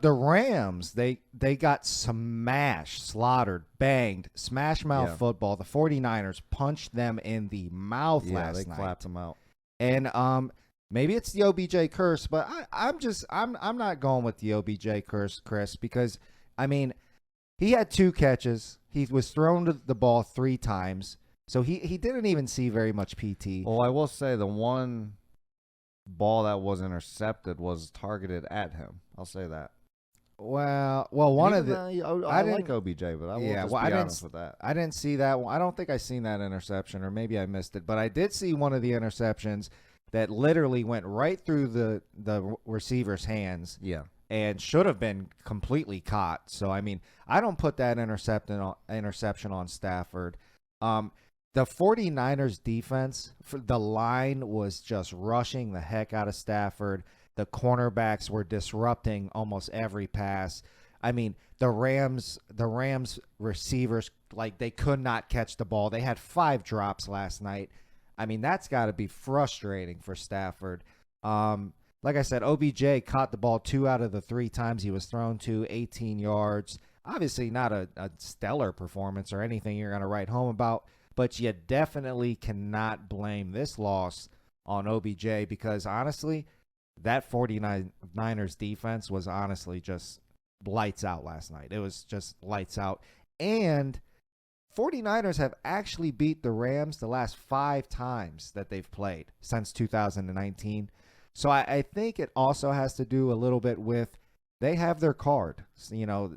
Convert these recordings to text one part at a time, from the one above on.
The Rams, they got smashed, slaughtered, banged, smash mouth Yeah. football. The 49ers punched them in the mouth Yeah, last they night. clapped them out. And maybe it's the OBJ curse, but I'm not going with the OBJ curse, Chris, because I mean, he had 2 catches. He was thrown to the ball 3 times. So he didn't even see very much PT. Well, I will say the one ball that was intercepted was targeted at him. I'll say that. Well, one of the I like OBJ, but I will Yeah, just well, be I didn't honest with that. I didn't see that one. I don't think I seen that interception, or maybe I missed it. But I did see one of the interceptions that literally went right through the receiver's hands Yeah. and should have been completely caught. So I mean, I don't put that interception on Stafford. The 49ers defense, the line was just rushing the heck out of Stafford. The cornerbacks were disrupting almost every pass. I mean, the Rams receivers, like, they could not catch the ball. They had 5 drops last night. I mean, that's got to be frustrating for Stafford. Like I said, OBJ caught the ball 2 out of the 3 times he was thrown to, 18 yards. Obviously not a stellar performance or anything you're going to write home about, but you definitely cannot blame this loss on OBJ because, honestly, that 49ers defense was honestly just lights out last night. It was just lights out. And 49ers have actually beat the Rams the last 5 times that they've played since 2019. So I think it also has to do a little bit with they have their card. You know,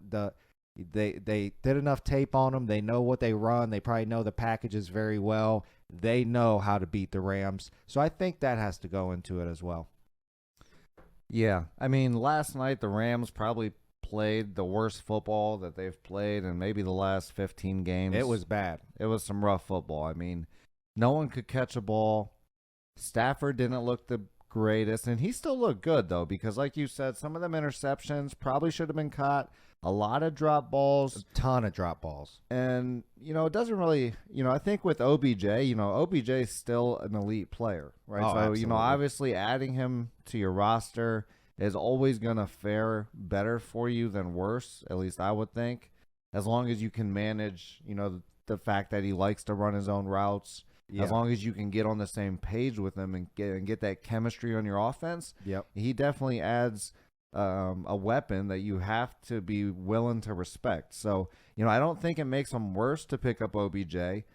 they did enough tape on them. They know what they run. They probably know the packages very well. They know how to beat the Rams. So I think that has to go into it as well. Yeah. I mean, last night the Rams probably played the worst football that they've played in maybe the last 15 games. It was bad. It was some rough football. I mean, no one could catch a ball. Stafford didn't look the greatest, and he still looked good, though, because like you said, some of them interceptions probably should have been caught. A lot of drop balls. A ton of drop balls. And, it doesn't really, I think with OBJ, OBJ is still an elite player, right? Oh, So, absolutely. obviously adding him to your roster is always going to fare better for you than worse, at least I would think, as long as you can manage, the fact that he likes to run his own routes. Yeah. As long as you can get on the same page with him and get that chemistry on your offense, Yep. he definitely adds a weapon that you have to be willing to respect. So, I don't think it makes them worse to pick up OBJ.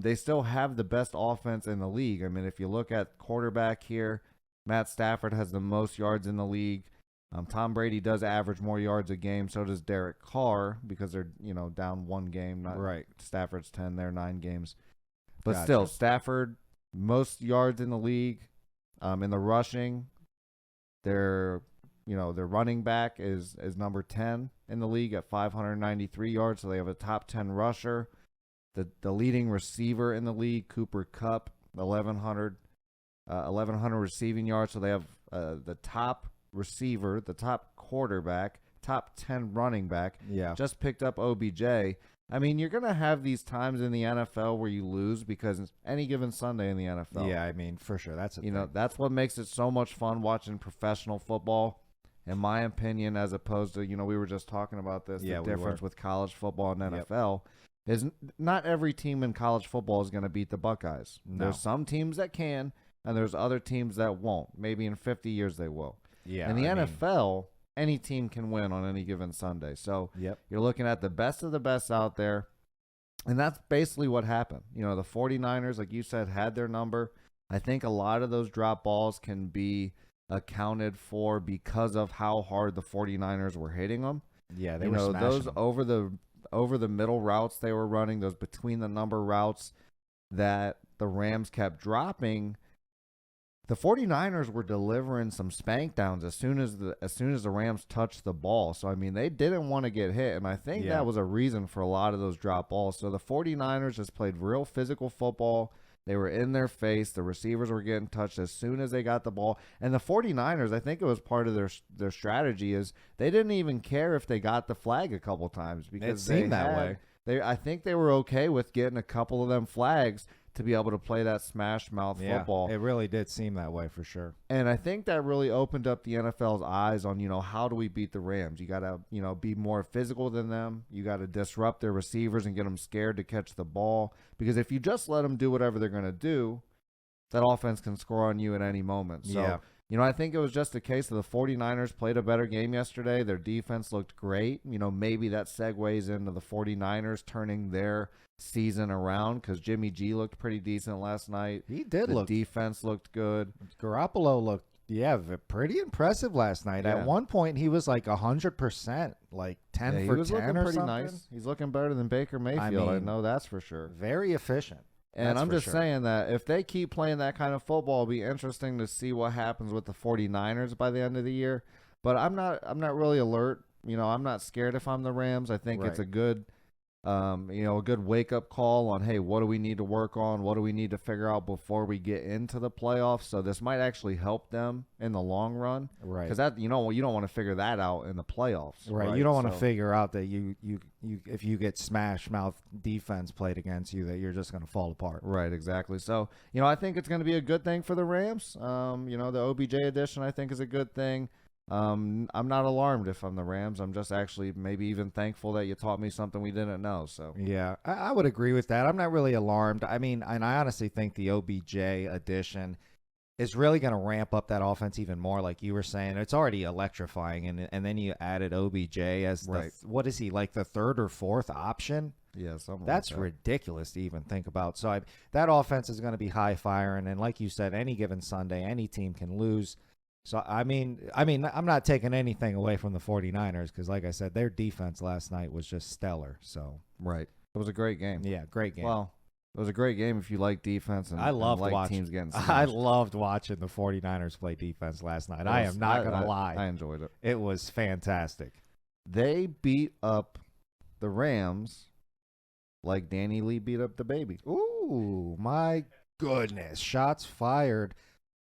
They still have the best offense in the league. I mean, if you look at quarterback here, Matt Stafford has the most yards in the league. Tom Brady does average more yards a game. So does Derek Carr because they're, down 1 game. Not Right. Stafford's 10, they're 9 games. But Gotcha. still, Stafford, most yards in the league. In the rushing, their running back is number 10 in the league at 593 yards. So they have a top 10 rusher. The leading receiver in the league, Cooper Kupp, 1,100 receiving yards. So they have the top receiver, the top quarterback, top 10 running back. Yeah. Just picked up OBJ. I mean, you're going to have these times in the NFL where you lose because it's any given Sunday in the NFL. Yeah, I mean, for sure. That's a thing. That's what makes it so much fun watching professional football, in my opinion, as opposed to, we were just talking about this, Yeah, the we difference were. with college football and Yep. NFL is not every team in college football is going to beat the Buckeyes. No. There's some teams that can, and there's other teams that won't. Maybe in 50 years they will. Yeah. In the I mean, NFL, any team can win on any given Sunday. So Yep. you're looking at the best of the best out there. And that's basically what happened. The 49ers, like you said, had their number. I think a lot of those drop balls can be accounted for because of how hard the 49ers were hitting them. Yeah, they were smashing those them. over the middle routes they were running, those between the number routes that the Rams kept dropping. The 49ers were delivering some spank downs as soon as the Rams touched the ball. So, I mean, they didn't want to get hit, and I think Yeah. that was a reason for a lot of those drop balls. So the 49ers just played real physical football. They were in their face. The receivers were getting touched as soon as they got the ball. And the 49ers, I think it was part of their strategy is they didn't even care if they got the flag a couple times because It seemed that way. I think they were okay with getting a couple of them flags to be able to play that smash mouth football. It really did seem that way for sure. And I think that really opened up the NFL's eyes on, how do we beat the Rams? You got to, be more physical than them. You got to disrupt their receivers and get them scared to catch the ball. Because if you just let them do whatever they're going to do, that offense can score on you at any moment. So, I think it was just a case of the 49ers played a better game yesterday. Their defense looked great. Maybe that segues into the 49ers turning their season around because Jimmy G looked pretty decent last night. He did The defense looked good. Garoppolo looked, pretty impressive last night. Yeah. At one point, he was like 100%, like 10 for 10 he was looking or pretty something. nice. He's looking better than Baker Mayfield. I know that's for sure. Very efficient. And I'm just saying that if they keep playing that kind of football, it'll be interesting to see what happens with the 49ers by the end of the year. But I'm not really alert. I'm not scared if I'm the Rams. I think it's a good a good wake-up call on, hey, what do we need to work on? What do we need to figure out before we get into the playoffs? So this might actually help them in the long run. Right. Because that, you don't want to figure that out in the playoffs. Right. You don't want to figure out that you if you get smash mouth defense played against you, that you're just going to fall apart. Right, exactly. So, I think it's going to be a good thing for the Rams. The OBJ addition, I think, is a good thing. I'm not alarmed if I'm the Rams. I'm just actually maybe even thankful that you taught me something we didn't know. So yeah, I would agree with that. I'm not really alarmed. I mean, and I honestly think the OBJ addition is really going to ramp up that offense even more. Like you were saying, it's already electrifying, and then you added OBJ as what is he, like the third or fourth option? Yeah, something that's like that. ridiculous to even think about. So that offense is going to be high firing, and like you said, any given Sunday, any team can lose. So, I mean, I'm not taking anything away from the 49ers because, like I said, their defense last night was just stellar. So, right. It was a great game. Yeah, great game. Well, it was a great game if you like defense and, I loved like watching teams getting smashed. I loved watching the 49ers play defense last night. I am not going to lie. I enjoyed it. It was fantastic. They beat up the Rams like Danny Lee beat up the baby. Ooh, my goodness. Shots fired.